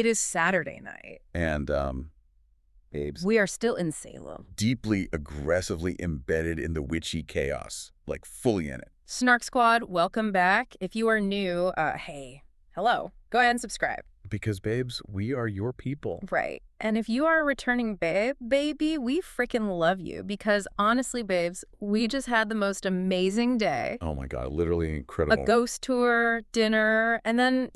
It is Saturday night. And, babes, We are still in Salem. deeply, aggressively embedded in the witchy chaos, like fully in it. Snark Squad, welcome back. If you are new, hey, hello. Go ahead and subscribe. Because, babes, we are your people. Right. And if you are a returning baby, we freaking love you. Because honestly, babes, we just had the most amazing day. Oh my God, literally incredible. A ghost tour, dinner, and then,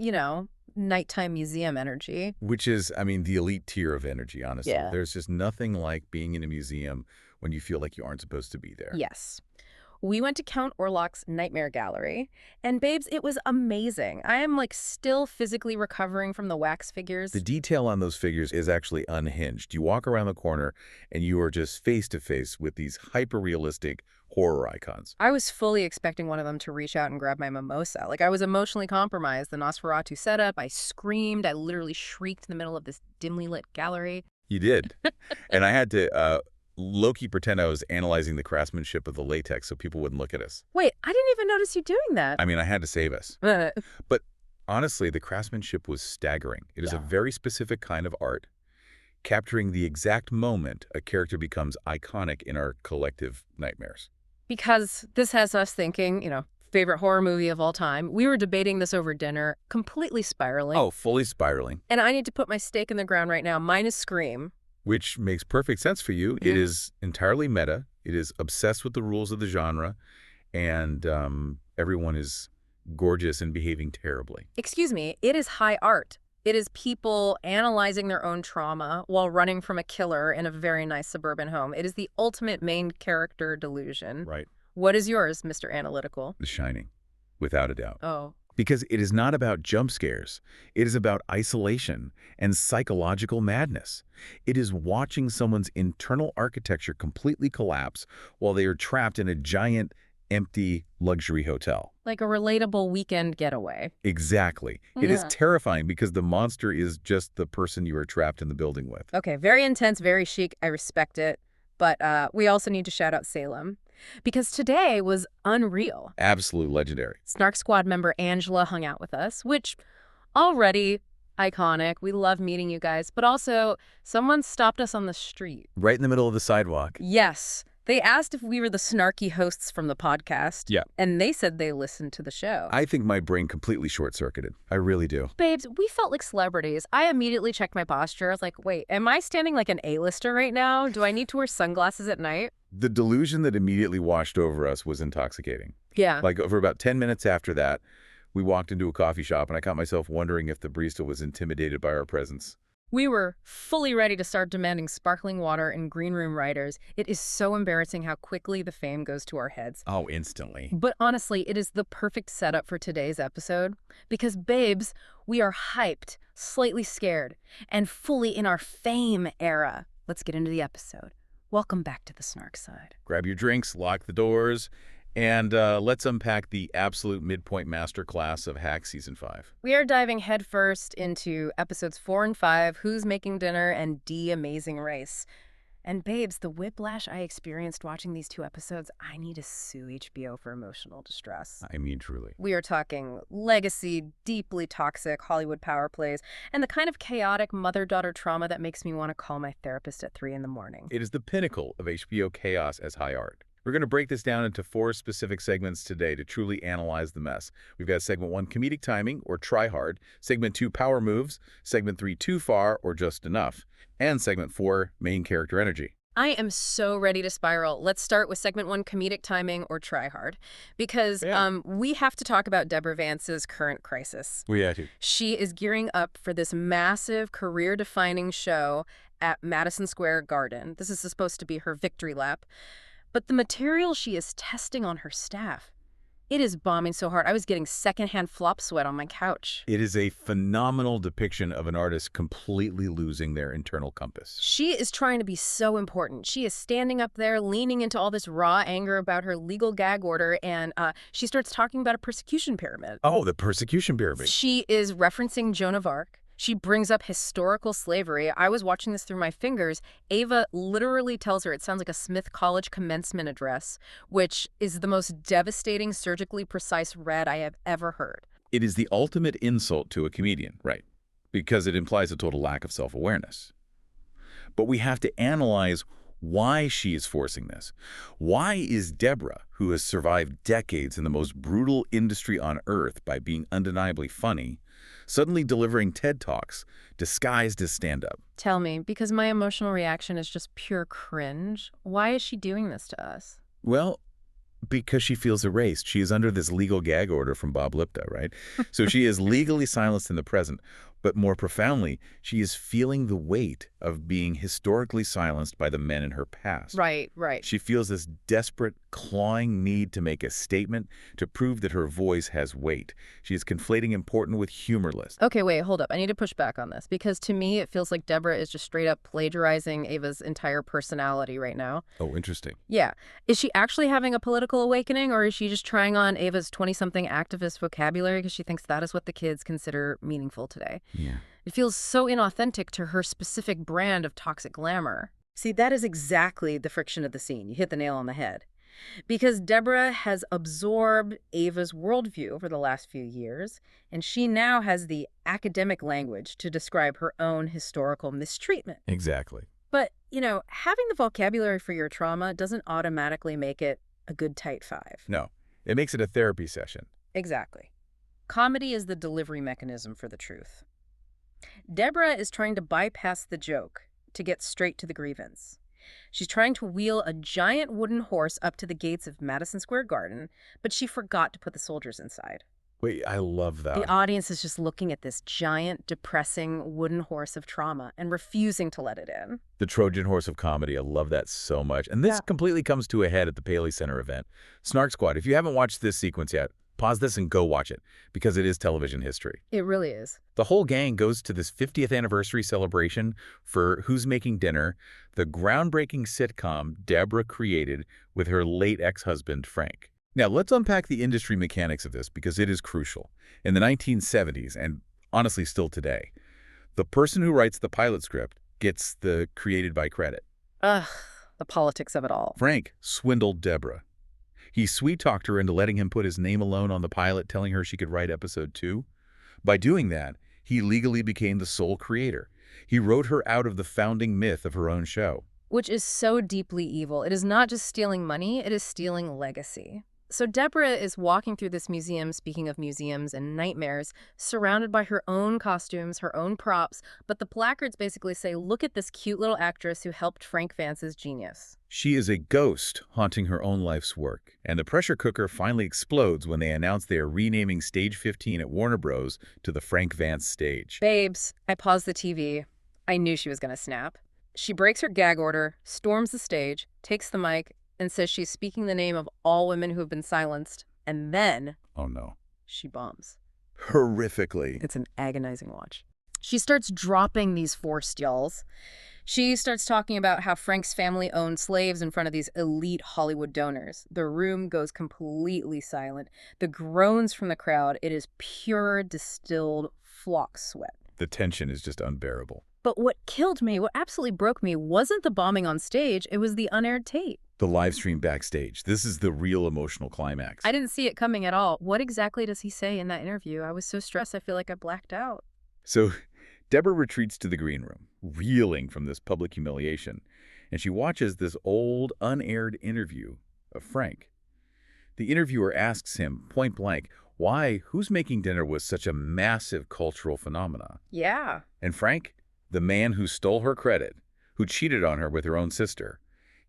nighttime museum energy. Which is, I mean, the elite tier of energy, honestly. Yeah. There's just nothing like being in a museum when you feel like you aren't supposed to be there. Yes. We went to Count Orlok's Nightmare Gallery, and babes, it was amazing. I am still physically recovering from the wax figures. The detail on those figures is actually unhinged. You walk around the corner and you are just face to face with these hyper-realistic horror icons. I was fully expecting one of them to reach out and grab my mimosa. I was emotionally compromised. The Nosferatu setup, I screamed, I literally shrieked in the middle of this dimly lit gallery. You did. And I had to low-key pretend I was analyzing the craftsmanship of the latex so people wouldn't look at us. Wait, I didn't even notice you doing that. I mean, I had to save us. But honestly, the craftsmanship was staggering. It is a very specific kind of art, capturing the exact moment a character becomes iconic in our collective nightmares. Because this has us thinking, favorite horror movie of all time. We were debating this over dinner, completely spiraling. Oh, fully spiraling. And I need to put my stake in the ground right now. Mine is Scream. Which makes perfect sense for you. It is entirely meta. It is obsessed with the rules of the genre. And everyone is gorgeous and behaving terribly. Excuse me, it is high art. It is people analyzing their own trauma while running from a killer in a very nice suburban home. It is the ultimate main character delusion. Right. What is yours, Mr. Analytical? The Shining, without a doubt. Oh. Because it is not about jump scares. It is about isolation and psychological madness. It is watching someone's internal architecture completely collapse while they are trapped in a giant, empty luxury hotel. Like a relatable weekend getaway. Exactly. It is terrifying because the monster is just the person you are trapped in the building with. Okay, very intense, very chic. I respect it. But we also need to shout out Salem. Because today was unreal. Absolute legendary. Snark Squad member Angela hung out with us, which already iconic. We love meeting you guys. But also, someone stopped us on the street. Right in the middle of the sidewalk. Yes. They asked if we were the snarky hosts from the podcast. Yeah. And they said they listened to the show. I think my brain completely short-circuited. I really do. Babes, we felt like celebrities. I immediately checked my posture. I was like, wait, am I standing like an A-lister right now? Do I need to wear sunglasses at night? The delusion that immediately washed over us was intoxicating. Yeah. Over about 10 minutes after that, we walked into a coffee shop and I caught myself wondering if the barista was intimidated by our presence. We were fully ready to start demanding sparkling water and green room riders. It is so embarrassing how quickly the fame goes to our heads. Oh, instantly. But honestly, it is the perfect setup for today's episode. Because, babes, we are hyped, slightly scared, and fully in our fame era. Let's get into the episode. Welcome back to the Snark Side. Grab your drinks, lock the doors, and let's unpack the absolute midpoint masterclass of Hack Season 5. We are diving headfirst into episodes 4 and 5, Who's Making Dinner, and D Amazing Race. And babes, the whiplash I experienced watching these two episodes, I need to sue HBO for emotional distress. I mean, truly. We are talking legacy, deeply toxic Hollywood power plays, and the kind of chaotic mother-daughter trauma that makes me want to call my therapist at 3 in the morning. It is the pinnacle of HBO chaos as high art. We're going to break this down into 4 specific segments today to truly analyze the mess. We've got segment 1, comedic timing, or try hard, segment 2, power moves, segment 3, too far, or just enough, and segment 4, main character energy. I am so ready to spiral. Let's start with segment 1, comedic timing, or try hard, because we have to talk about Deborah Vance's current crisis. We have to. She is gearing up for this massive career-defining show at Madison Square Garden. This is supposed to be her victory lap. But the material she is testing on her staff, it is bombing so hard. I was getting secondhand flop sweat on my couch. It is a phenomenal depiction of an artist completely losing their internal compass. She is trying to be so important. She is standing up there, leaning into all this raw anger about her legal gag order, and she starts talking about a persecution pyramid. Oh, the persecution pyramid. She is referencing Joan of Arc. She brings up historical slavery. I was watching this through my fingers. Ava literally tells her it sounds like a Smith College commencement address, which is the most devastating, surgically precise read I have ever heard. It is the ultimate insult to a comedian, right? because it implies a total lack of self-awareness. But we have to analyze why she is forcing this. Why is Deborah, who has survived decades in the most brutal industry on earth by being undeniably funny, suddenly delivering TED Talks disguised as stand-up? Tell me, because my emotional reaction is just pure cringe. Why is she doing this to us? Well, because she feels erased. She is under this legal gag order from Bob Lipta, right? So she is legally silenced in the present. But more profoundly, she is feeling the weight of being historically silenced by the men in her past. Right, right. She feels this desperate, clawing need to make a statement to prove that her voice has weight. She is conflating important with humorless. Okay, wait, hold up. I need to push back on this because to me it feels like Deborah is just straight up plagiarizing Ava's entire personality right now. Oh, interesting. Yeah. Is she actually having a political awakening, or is she just trying on Ava's 20-something activist vocabulary because she thinks that is what the kids consider meaningful today? Yeah. It feels so inauthentic to her specific brand of toxic glamour. See, that is exactly the friction of the scene. You hit the nail on the head. Because Deborah has absorbed Ava's worldview over the last few years, and she now has the academic language to describe her own historical mistreatment. Exactly. But, having the vocabulary for your trauma doesn't automatically make it a good tight five. No, it makes it a therapy session. Exactly. Comedy is the delivery mechanism for the truth. Deborah is trying to bypass the joke to get straight to the grievance. She's trying to wheel a giant wooden horse up to the gates of Madison Square Garden, but she forgot to put the soldiers inside. Wait, I love that. The audience is just looking at this giant, depressing wooden horse of trauma and refusing to let it in. The Trojan horse of comedy. I love that so much. And this completely comes to a head at the Paley Center event. Snark Squad, if you haven't watched this sequence yet, pause this and go watch it, because it is television history. It really is. The whole gang goes to this 50th anniversary celebration for Who's Making Dinner, the groundbreaking sitcom Deborah created with her late ex-husband, Frank. Now, let's unpack the industry mechanics of this, because it is crucial. In the 1970s, and honestly still today, the person who writes the pilot script gets the created by credit. Ugh, the politics of it all. Frank swindled Deborah. He sweet-talked her into letting him put his name alone on the pilot, telling her she could write episode 2. By doing that, he legally became the sole creator. He wrote her out of the founding myth of her own show. Which is so deeply evil. It is not just stealing money, it is stealing legacy. So Deborah is walking through this museum, speaking of museums and nightmares, surrounded by her own costumes, her own props, but the placards basically say, look at this cute little actress who helped Frank Vance's genius. She is a ghost haunting her own life's work, and the pressure cooker finally explodes when they announce they are renaming Stage 15 at Warner Bros. To the Frank Vance stage. Babes, I paused the TV. I knew she was going to snap. She breaks her gag order, storms the stage, takes the mic, and says she's speaking the name of all women who have been silenced, and then... Oh no. She bombs. Horrifically. It's an agonizing watch. She starts dropping these forced yells. She starts talking about how Frank's family owned slaves in front of these elite Hollywood donors. The room goes completely silent. The groans from the crowd, it is pure distilled flock sweat. The tension is just unbearable. But what killed me, what absolutely broke me, wasn't the bombing on stage, it was the unaired tape. The live stream backstage. This is the real emotional climax. I didn't see it coming at all. What exactly does he say in that interview? I was so stressed, I feel like I blacked out. So Deborah retreats to the green room, reeling from this public humiliation, and she watches this old, unaired interview of Frank. The interviewer asks him, point blank, why Who's Making Dinner was such a massive cultural phenomenon. Yeah. And Frank, the man who stole her credit, who cheated on her with her own sister,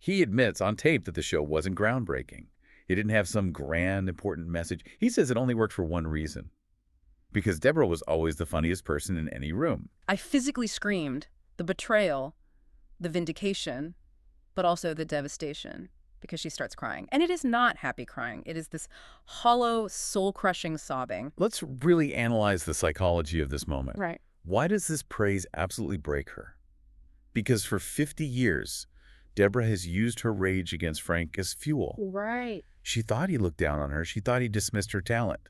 he admits on tape that the show wasn't groundbreaking. It didn't have some grand, important message. He says it only worked for one reason. Because Deborah was always the funniest person in any room. I physically screamed. The betrayal, the vindication, but also the devastation. Because she starts crying. And it is not happy crying. It is this hollow, soul-crushing sobbing. Let's really analyze the psychology of this moment. Right. Why does this praise absolutely break her? Because for 50 years, Deborah has used her rage against Frank as fuel. Right. She thought he looked down on her. She thought he dismissed her talent.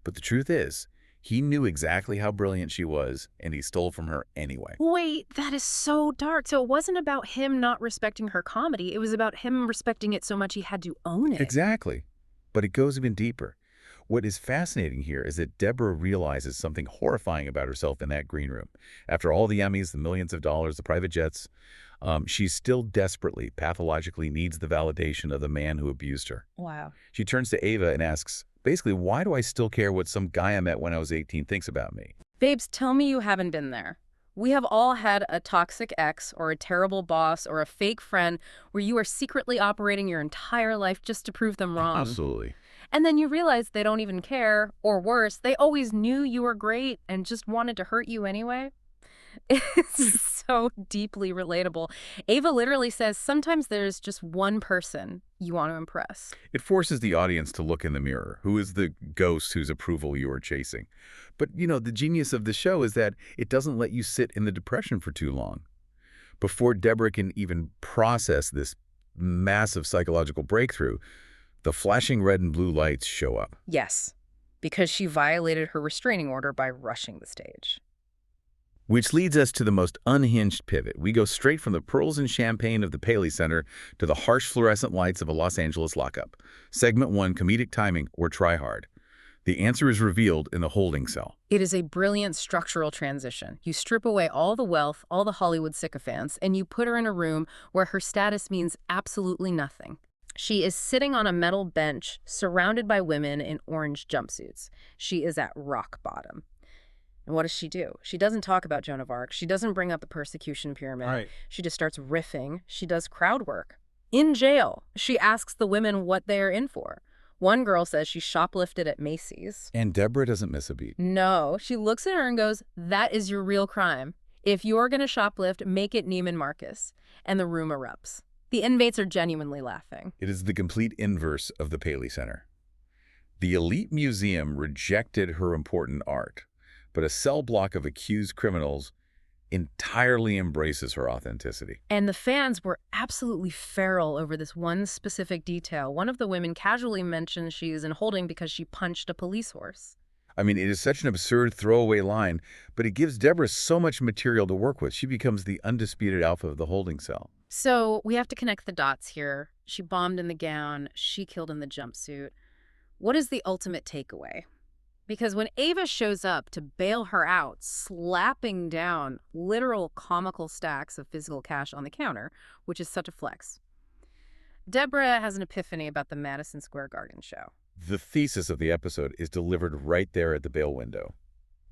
But the truth is, he knew exactly how brilliant she was, and he stole from her anyway. Wait, that is so dark. So it wasn't about him not respecting her comedy. It was about him respecting it so much he had to own it. Exactly. But it goes even deeper. What is fascinating here is that Deborah realizes something horrifying about herself in that green room. After all the Emmys, the millions of dollars, the private jets, she still desperately, pathologically needs the validation of the man who abused her. Wow. She turns to Ava and asks, basically, why do I still care what some guy I met when I was 18 thinks about me? Babes, tell me you haven't been there. We have all had a toxic ex or a terrible boss or a fake friend where you are secretly operating your entire life just to prove them wrong. Absolutely. And then you realize they don't even care, or worse, they always knew you were great and just wanted to hurt you anyway. It's so deeply relatable. Ava literally says sometimes there's just one person you want to impress. It forces the audience to look in the mirror. Who is the ghost whose approval you are chasing? But, the genius of the show is that it doesn't let you sit in the depression for too long. Before Deborah can even process this massive psychological breakthrough, the flashing red and blue lights show up. Yes, because she violated her restraining order by rushing the stage. Which leads us to the most unhinged pivot. We go straight from the pearls and champagne of the Paley Center to the harsh fluorescent lights of a Los Angeles lockup. Segment 1, comedic timing or try hard. The answer is revealed in the holding cell. It is a brilliant structural transition. You strip away all the wealth, all the Hollywood sycophants, and you put her in a room where her status means absolutely nothing. She is sitting on a metal bench surrounded by women in orange jumpsuits. She is at rock bottom. And what does she do? She doesn't talk about Joan of Arc. She doesn't bring up the persecution pyramid. Right. She just starts riffing. She does crowd work. In jail, she asks the women what they are in for. One girl says she shoplifted at Macy's. And Deborah doesn't miss a beat. No, she looks at her and goes, that is your real crime. If you're going to shoplift, make it Neiman Marcus. And the room erupts. The inmates are genuinely laughing. It is the complete inverse of the Paley Center. The elite museum rejected her important art, but a cell block of accused criminals entirely embraces her authenticity. And the fans were absolutely feral over this one specific detail. One of the women casually mentions she is in holding because she punched a police horse. I mean, it is such an absurd throwaway line, but it gives Deborah so much material to work with. She becomes the undisputed alpha of the holding cell. So we have to connect the dots here. She bombed in the gown. She killed in the jumpsuit. What is the ultimate takeaway? Because when Ava shows up to bail her out, slapping down literal comical stacks of physical cash on the counter, which is such a flex, Deborah has an epiphany about the Madison Square Garden show. The thesis of the episode is delivered right there at the bail window.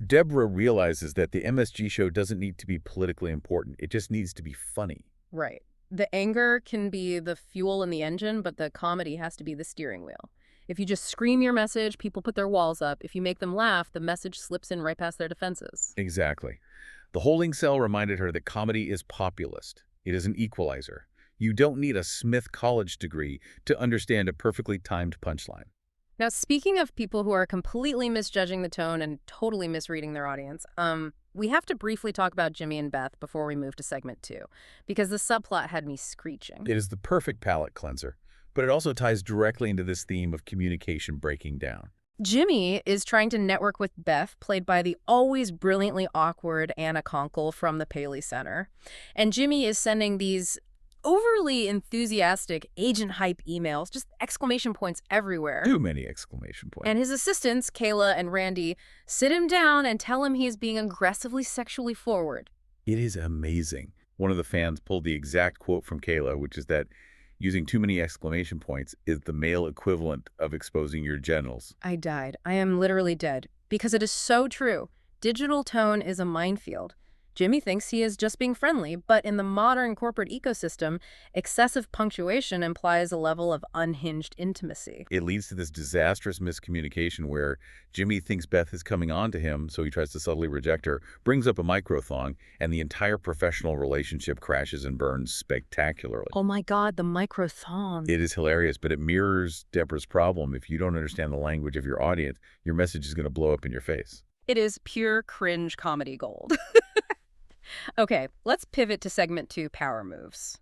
Deborah realizes that the MSG show doesn't need to be politically important. It just needs to be funny. Right. The anger can be the fuel in the engine, but the comedy has to be the steering wheel. If you just scream your message, people put their walls up. If you make them laugh, the message slips in right past their defenses. Exactly. The holding cell reminded her that comedy is populist. It is an equalizer. You don't need a Smith College degree to understand a perfectly timed punchline. Now, speaking of people who are completely misjudging the tone and totally misreading their audience, we have to briefly talk about Jimmy and Beth before we move to segment 2, because the subplot had me screeching. It is the perfect palate cleanser, but it also ties directly into this theme of communication breaking down. Jimmy is trying to network with Beth, played by the always brilliantly awkward Anna Konkle from the Paley Center. And Jimmy is sending these overly enthusiastic agent hype emails, just exclamation points everywhere. Too many exclamation points. And his assistants, Kayla and Randy, sit him down and tell him he is being aggressively sexually forward. It is amazing. One of the fans pulled the exact quote from Kayla, which is that using too many exclamation points is the male equivalent of exposing your genitals. I died. I am literally dead. Because it is so true. Digital tone is a minefield. Jimmy thinks he is just being friendly, but in the modern corporate ecosystem, excessive punctuation implies a level of unhinged intimacy. It leads to this disastrous miscommunication where Jimmy thinks Beth is coming on to him, so he tries to subtly reject her, brings up a microthong, and the entire professional relationship crashes and burns spectacularly. Oh my God, the microthon. It is hilarious, but it mirrors Deborah's problem. If you don't understand the language of your audience, your message is going to blow up in your face. It is pure cringe comedy gold. Okay, let's pivot to segment 2, power moves.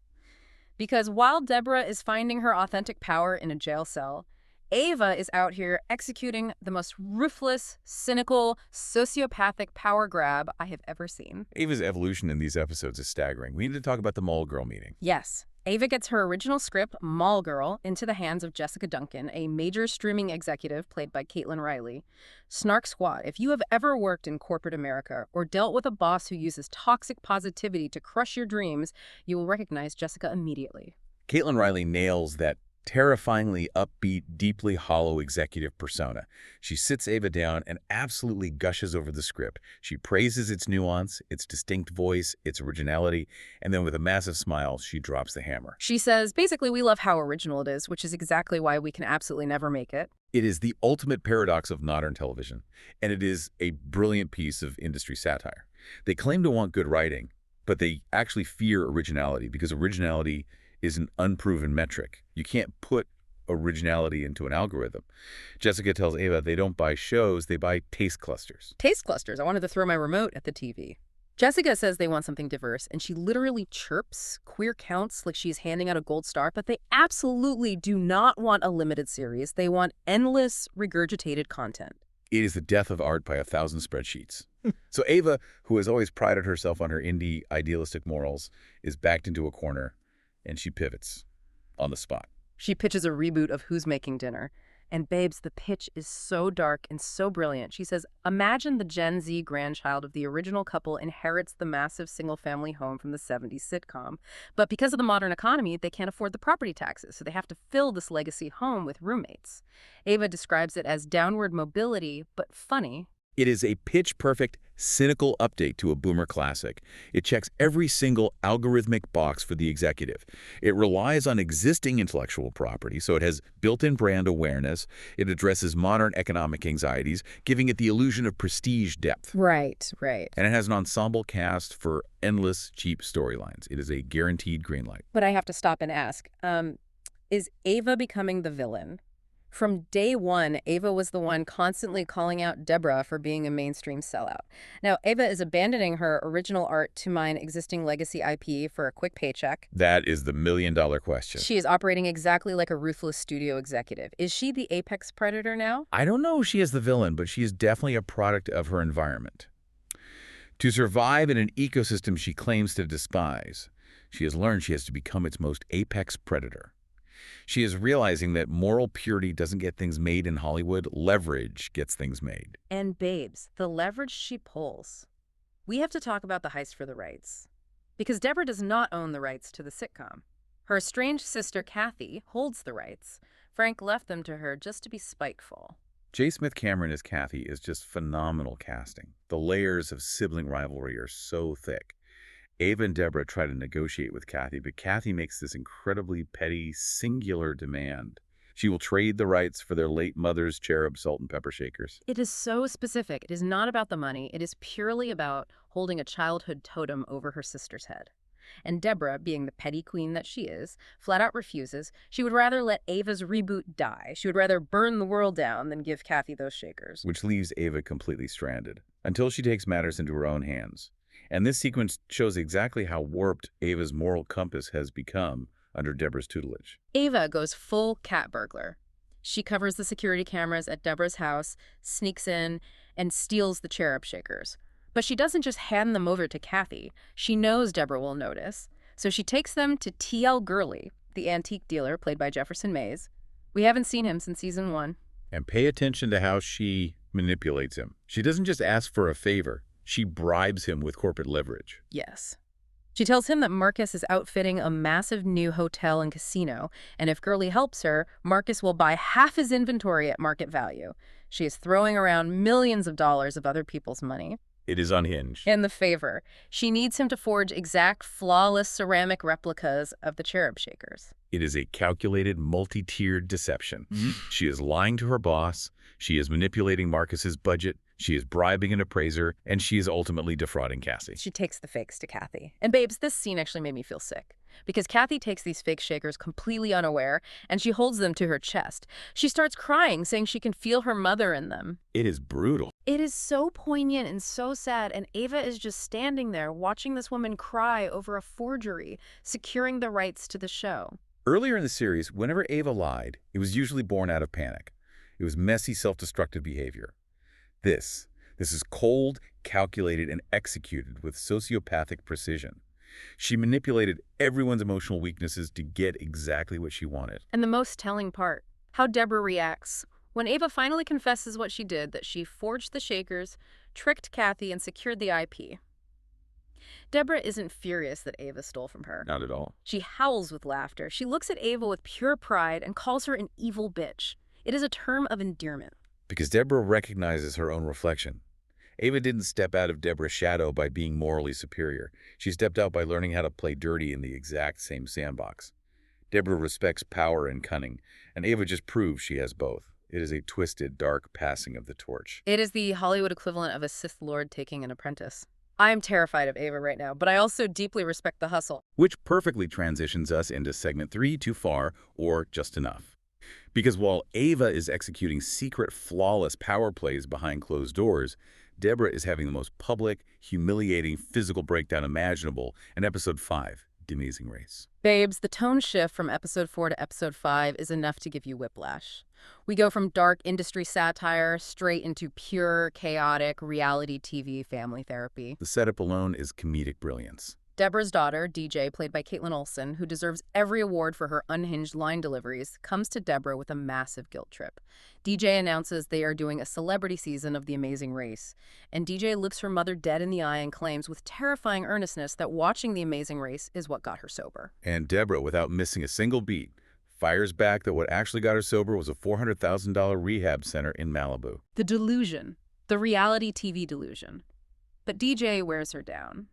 Because while Deborah is finding her authentic power in a jail cell, Ava is out here executing the most ruthless, cynical, sociopathic power grab I have ever seen. Ava's evolution in these episodes is staggering. We need to talk about the mole girl meeting. Yes, Ava gets her original script, Mall Girl, into the hands of Jessica Duncan, a major streaming executive played by Caitlin Riley. Snark Squad, if you have ever worked in corporate America or dealt with a boss who uses toxic positivity to crush your dreams, you will recognize Jessica immediately. Caitlin Riley nails that terrifyingly upbeat, deeply hollow executive persona. She sits Ava down and absolutely gushes over the script. She praises its nuance, its distinct voice, its originality, and then with a massive smile, she drops the hammer. She says, basically, we love how original it is, which is exactly why we can absolutely never make it. It is the ultimate paradox of modern television, and it is a brilliant piece of industry satire. They claim to want good writing, but they actually fear originality because originality is an unproven metric. You can't put originality into an algorithm. Jessica tells Ava they don't buy shows, they buy taste clusters. Taste clusters. I wanted to throw my remote at the TV. Jessica says they want something diverse, and she literally chirps queer counts like she's handing out a gold star, but they absolutely do not want a limited series. They want endless, regurgitated content. It is the death of art by 1,000 spreadsheets. So Ava, who has always prided herself on her indie idealistic morals, is backed into a corner, and she pivots on the spot. She pitches a reboot of Who's Making Dinner. And babes, the pitch is so dark and so brilliant. She says, imagine the Gen Z grandchild of the original couple inherits the massive single-family home from the 70s sitcom. But because of the modern economy, they can't afford the property taxes, so they have to fill this legacy home with roommates. Ava describes it as downward mobility, but funny. It is a pitch-perfect, cynical update to a boomer classic. It checks every single algorithmic box for the executive. It relies on existing intellectual property, so it has built-in brand awareness. It addresses modern economic anxieties, giving it the illusion of prestige depth. Right. And it has an ensemble cast for endless, cheap storylines. It is a guaranteed green light. But I have to stop and ask, is Ava becoming the villain? From day one, Ava was the one constantly calling out Deborah for being a mainstream sellout. Now, Ava is abandoning her original art to mine existing legacy IP for a quick paycheck. That is the million-dollar question. She is operating exactly like a ruthless studio executive. Is she the apex predator now? I don't know if she is the villain, but she is definitely a product of her environment. To survive in an ecosystem she claims to despise, she has learned she has to become its most apex predator. She is realizing that moral purity doesn't get things made in Hollywood. Leverage gets things made. And babes, the leverage she pulls. We have to talk about the heist for the rights. Because Deborah does not own the rights to the sitcom. Her estranged sister, Kathy, holds the rights. Frank left them to her just to be spiteful. J. Smith Cameron as Kathy is just phenomenal casting. The layers of sibling rivalry are so thick. Ava and Deborah try to negotiate with Kathy, but Kathy makes this incredibly petty, singular demand. She will trade the rights for their late mother's cherub salt and pepper shakers. It is so specific. It is not about the money. It is purely about holding a childhood totem over her sister's head. And Deborah, being the petty queen that she is, flat out refuses. She would rather let Ava's reboot die. She would rather burn the world down than give Kathy those shakers. Which leaves Ava completely stranded, until she takes matters into her own hands. And this sequence shows exactly how warped Ava's moral compass has become under Deborah's tutelage. Ava goes full cat burglar. She covers the security cameras at Deborah's house, sneaks in, and steals the cherub shakers. But she doesn't just hand them over to Kathy. She knows Deborah will notice. So she takes them to T.L. Gurley, the antique dealer played by Jefferson Mays. We haven't seen him since season 1. And pay attention to how she manipulates him. She doesn't just ask for a favor. She bribes him with corporate leverage. Yes. She tells him that Marcus is outfitting a massive new hotel and casino, and if Gurley helps her, Marcus will buy half his inventory at market value. She is throwing around millions of dollars of other people's money. It is unhinged. In the favor. She needs him to forge exact, flawless ceramic replicas of the cherub shakers. It is a calculated, multi-tiered deception. She is lying to her boss. She is manipulating Marcus's budget. She is bribing an appraiser, and she is ultimately defrauding Cassie. She takes the fakes to Kathy. And babes, this scene actually made me feel sick. Because Kathy takes these fake shakers completely unaware, and she holds them to her chest. She starts crying, saying she can feel her mother in them. It is brutal. It is so poignant and so sad, and Ava is just standing there watching this woman cry over a forgery, securing the rights to the show. Earlier in the series, whenever Ava lied, it was usually born out of panic. It was messy, self-destructive behavior. This is cold, calculated, and executed with sociopathic precision. She manipulated everyone's emotional weaknesses to get exactly what she wanted. And the most telling part, how Deborah reacts. When Ava finally confesses what she did, that she forged the shakers, tricked Kathy, and secured the IP. Deborah isn't furious that Ava stole from her. Not at all. She howls with laughter. She looks at Ava with pure pride and calls her an evil bitch. It is a term of endearment. Because Deborah recognizes her own reflection. Ava didn't step out of Deborah's shadow by being morally superior. She stepped out by learning how to play dirty in the exact same sandbox. Deborah respects power and cunning, and Ava just proves she has both. It is a twisted, dark passing of the torch. It is the Hollywood equivalent of a Sith Lord taking an apprentice. I am terrified of Ava right now, but I also deeply respect the hustle. Which perfectly transitions us into segment 3, Too Far or Just Enough. Because while Ava is executing secret, flawless power plays behind closed doors, Deborah is having the most public, humiliating physical breakdown imaginable in Episode 5, The Amazing Race. Babes, the tone shift from Episode 4 to Episode 5 is enough to give you whiplash. We go from dark industry satire straight into pure, chaotic reality TV family therapy. The setup alone is comedic brilliance. Deborah's daughter, DJ, played by Caitlin Olsen, who deserves every award for her unhinged line deliveries, comes to Deborah with a massive guilt trip. DJ announces they are doing a celebrity season of The Amazing Race, and DJ looks her mother dead in the eye and claims with terrifying earnestness that watching The Amazing Race is what got her sober. And Deborah, without missing a single beat, fires back that what actually got her sober was a $400,000 rehab center in Malibu. The delusion. The reality TV delusion. But DJ wears her down.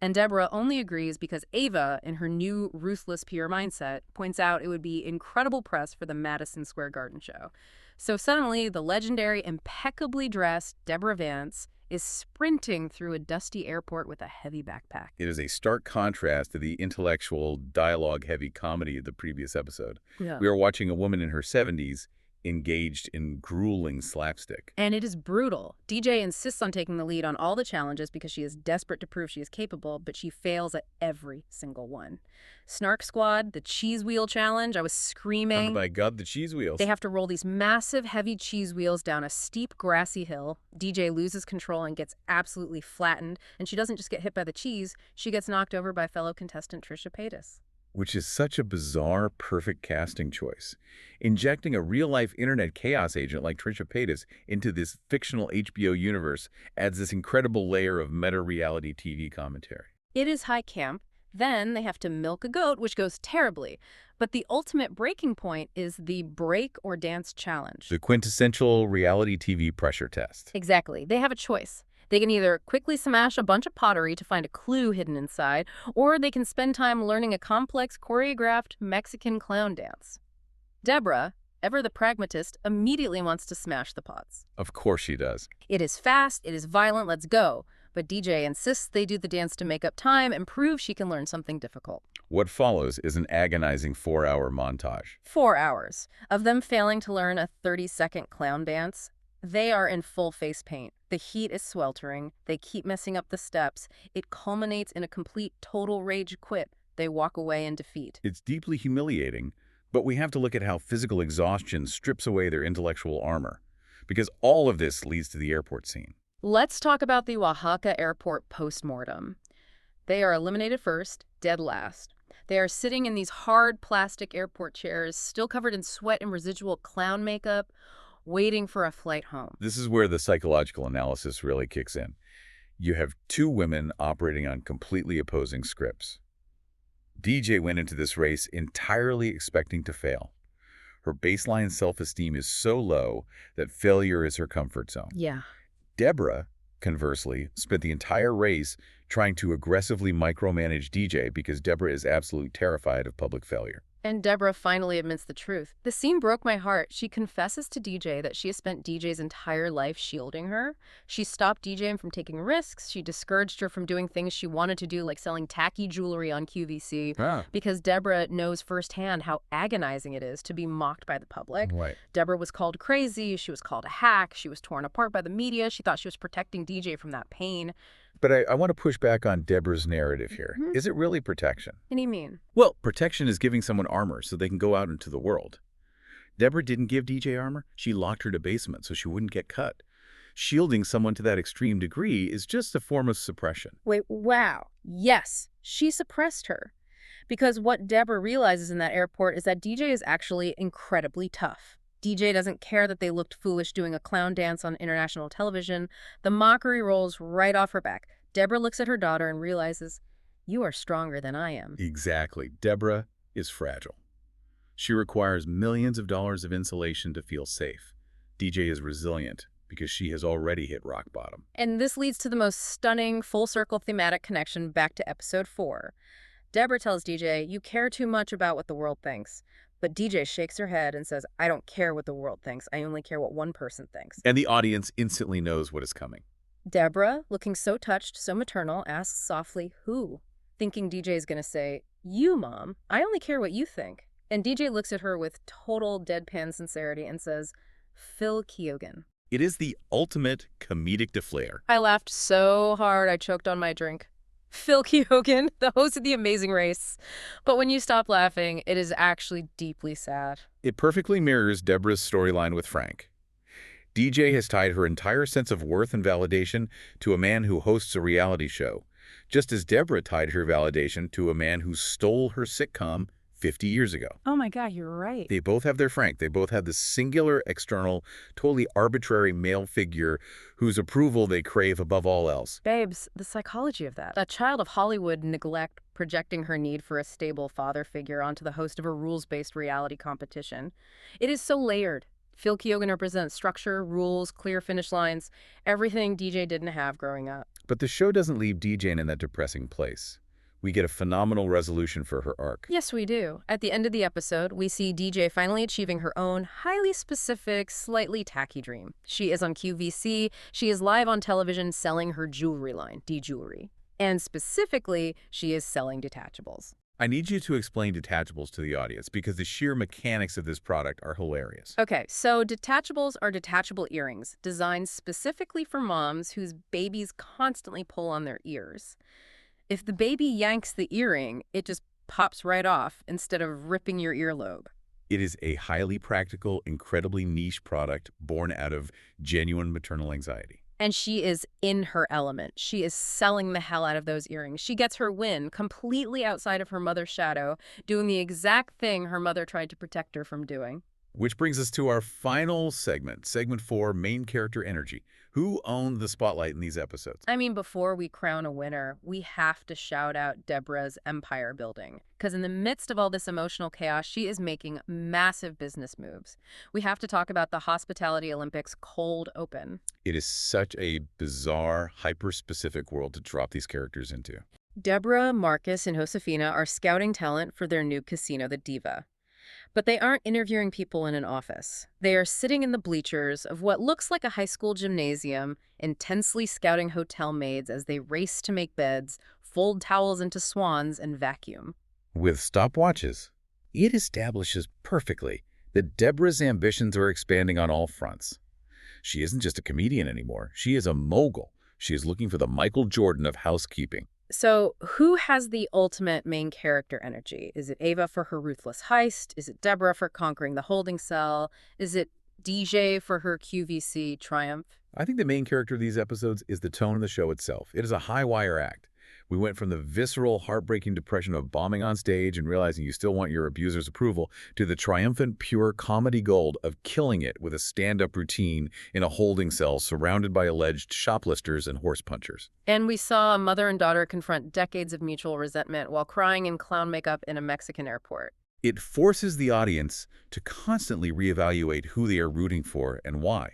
And Deborah only agrees because Ava, in her new ruthless PR mindset, points out it would be incredible press for the Madison Square Garden show. So suddenly, the legendary, impeccably dressed Deborah Vance is sprinting through a dusty airport with a heavy backpack. It is a stark contrast to the intellectual, dialogue-heavy comedy of the previous episode. Yeah. We are watching a woman in her 70s engaged in grueling slapstick. And it is brutal. DJ insists on taking the lead on all the challenges because she is desperate to prove she is capable, but she fails at every single one. Snark Squad, the cheese wheel challenge, I was screaming. Oh my God, the cheese wheels. They have to roll these massive, heavy cheese wheels down a steep, grassy hill. DJ loses control and gets absolutely flattened, and she doesn't just get hit by the cheese, she gets knocked over by fellow contestant Trisha Paytas. Which is such a bizarre, perfect casting choice. Injecting a real-life internet chaos agent like Trisha Paytas into this fictional HBO universe adds this incredible layer of meta-reality TV commentary. It is high camp. Then they have to milk a goat, which goes terribly. But the ultimate breaking point is the break or dance challenge. The quintessential reality TV pressure test. Exactly. They have a choice. They can either quickly smash a bunch of pottery to find a clue hidden inside, or they can spend time learning a complex, choreographed Mexican clown dance. Deborah, ever the pragmatist, immediately wants to smash the pots. Of course she does. It is fast, it is violent, let's go. But DJ insists they do the dance to make up time and prove she can learn something difficult. What follows is an agonizing 4-hour montage. 4 hours of them failing to learn a 30-second clown dance. They are in full face paint. The heat is sweltering. They keep messing up the steps. It culminates in a complete total rage quit. They walk away in defeat. It's deeply humiliating, but we have to look at how physical exhaustion strips away their intellectual armor. Because all of this leads to the airport scene. Let's talk about the Oaxaca airport post-mortem. They are eliminated first, dead last. They are sitting in these hard plastic airport chairs, still covered in sweat and residual clown makeup, waiting for a flight home. This is where the psychological analysis really kicks in. You have two women operating on completely opposing scripts. DJ went into this race entirely expecting to fail. Her baseline self-esteem is so low that failure is her comfort zone. Yeah. Deborah, conversely, spent the entire race trying to aggressively micromanage DJ because Deborah is absolutely terrified of public failure. And Deborah finally admits the truth. The scene broke my heart. She confesses to DJ that she has spent DJ's entire life shielding her. She stopped DJ from taking risks. She discouraged her from doing things she wanted to do, like selling tacky jewelry on QVC, because Deborah knows firsthand how agonizing it is to be mocked by the public. Right. Deborah was called crazy. She was called a hack. She was torn apart by the media. She thought she was protecting DJ from that pain. But I want to push back on Deborah's narrative here. Is it really protection? What do you mean? Well, protection is giving someone armor so they can go out into the world. Deborah didn't give DJ armor. She locked her to basement so she wouldn't get cut. Shielding someone to that extreme degree is just a form of suppression. Wait, wow. Yes, she suppressed her. Because what Deborah realizes in that airport is that DJ is actually incredibly tough. DJ doesn't care that they looked foolish doing a clown dance on international television. The mockery rolls right off her back. Deborah looks at her daughter and realizes, you are stronger than I am. Exactly. Deborah is fragile. She requires millions of dollars of insulation to feel safe. DJ is resilient because she has already hit rock bottom. And this leads to the most stunning full-circle thematic connection back to episode 4. Deborah tells DJ, you care too much about what the world thinks. But DJ shakes her head and says, I don't care what the world thinks. I only care what one person thinks. And the audience instantly knows what is coming. Deborah, looking so touched, so maternal, asks softly, who? Thinking DJ is going to say, you, Mom. I only care what you think. And DJ looks at her with total deadpan sincerity and says, Phil Keoghan. It is the ultimate comedic deflator. I laughed so hard I choked on my drink. Phil Keoghan, the host of The Amazing Race. But when you stop laughing, it is actually deeply sad. It perfectly mirrors Deborah's storyline with Frank. DJ has tied her entire sense of worth and validation to a man who hosts a reality show, just as Deborah tied her validation to a man who stole her sitcom 50 years ago. Oh my God, you're right. They both have their Frank. They both have this singular, external, totally arbitrary male figure whose approval they crave above all else. Babes, the psychology of that. A child of Hollywood neglect projecting her need for a stable father figure onto the host of a rules-based reality competition. It is so layered. Phil Keoghan represents structure, rules, clear finish lines, everything DJ didn't have growing up. But the show doesn't leave DJ in that depressing place. We get a phenomenal resolution for her arc. Yes, we do. At the end of the episode, we see DJ finally achieving her own highly specific, slightly tacky dream. She is on QVC. She is live on television selling her jewelry line, D-Jewelry. And specifically, she is selling detachables. I need you to explain detachables to the audience because the sheer mechanics of this product are hilarious. Okay, so detachables are detachable earrings designed specifically for moms whose babies constantly pull on their ears. If the baby yanks the earring, it just pops right off instead of ripping your earlobe. It is a highly practical, incredibly niche product born out of genuine maternal anxiety. And she is in her element. She is selling the hell out of those earrings. She gets her win completely outside of her mother's shadow, doing the exact thing her mother tried to protect her from doing. Which brings us to our final segment, segment 4, main character energy. Who owned the spotlight in these episodes? I mean, before we crown a winner, we have to shout out Deborah's empire building. Because in the midst of all this emotional chaos, she is making massive business moves. We have to talk about the Hospitality Olympics cold open. It is such a bizarre, hyper-specific world to drop these characters into. Deborah, Marcus, and Josefina are scouting talent for their new casino, the Diva. But they aren't interviewing people in an office. They are sitting in the bleachers of what looks like a high school gymnasium, intensely scouting hotel maids as they race to make beds, fold towels into swans, and vacuum. With stopwatches, it establishes perfectly that Deborah's ambitions are expanding on all fronts. She isn't just a comedian anymore. She is a mogul. She is looking for the Michael Jordan of housekeeping. So who has the ultimate main character energy? Is it Ava for her ruthless heist? Is it Deborah for conquering the holding cell? Is it DJ for her QVC triumph? I think the main character of these episodes is the tone of the show itself. It is a high-wire act. We went from the visceral, heartbreaking depression of bombing on stage and realizing you still want your abuser's approval to the triumphant, pure comedy gold of killing it with a stand-up routine in a holding cell surrounded by alleged shoplifters and horse punchers. And we saw a mother and daughter confront decades of mutual resentment while crying in clown makeup in a Mexican airport. It forces the audience to constantly reevaluate who they are rooting for and why.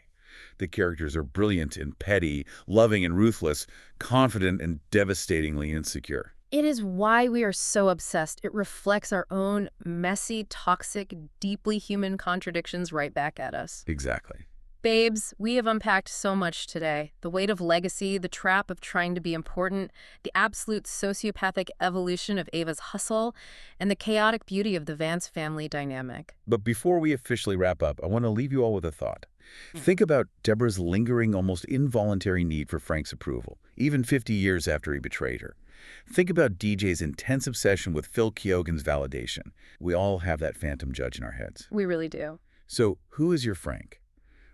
The characters are brilliant and petty, loving and ruthless, confident and devastatingly insecure. It is why we are so obsessed. It reflects our own messy, toxic, deeply human contradictions right back at us. Exactly. Babes, we have unpacked so much today. The weight of legacy, the trap of trying to be important, the absolute sociopathic evolution of Ava's hustle, and the chaotic beauty of the Vance family dynamic. But before we officially wrap up, I want to leave you all with a thought. Think about Deborah's lingering, almost involuntary need for Frank's approval, even 50 years after he betrayed her. Think about DJ's intense obsession with Phil Keoghan's validation. We all have that phantom judge in our heads. We really do. So who is your Frank?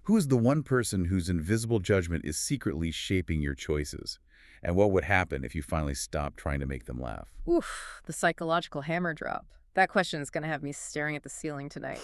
Who is the one person whose invisible judgment is secretly shaping your choices? And what would happen if you finally stopped trying to make them laugh? Oof, the psychological hammer drop. That question is going to have me staring at the ceiling tonight.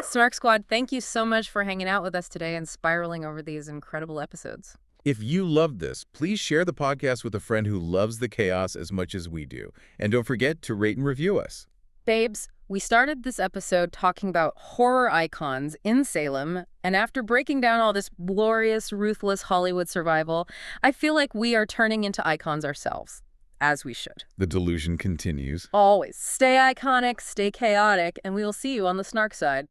Snark Squad, thank you so much for hanging out with us today and spiraling over these incredible episodes. If you loved this, please share the podcast with a friend who loves the chaos as much as we do. And don't forget to rate and review us. Babes, we started this episode talking about horror icons in Salem, and after breaking down all this glorious, ruthless Hollywood survival, I feel like we are turning into icons ourselves, as we should. The delusion continues. Always. Stay iconic, stay chaotic, and we will see you on the Snark side.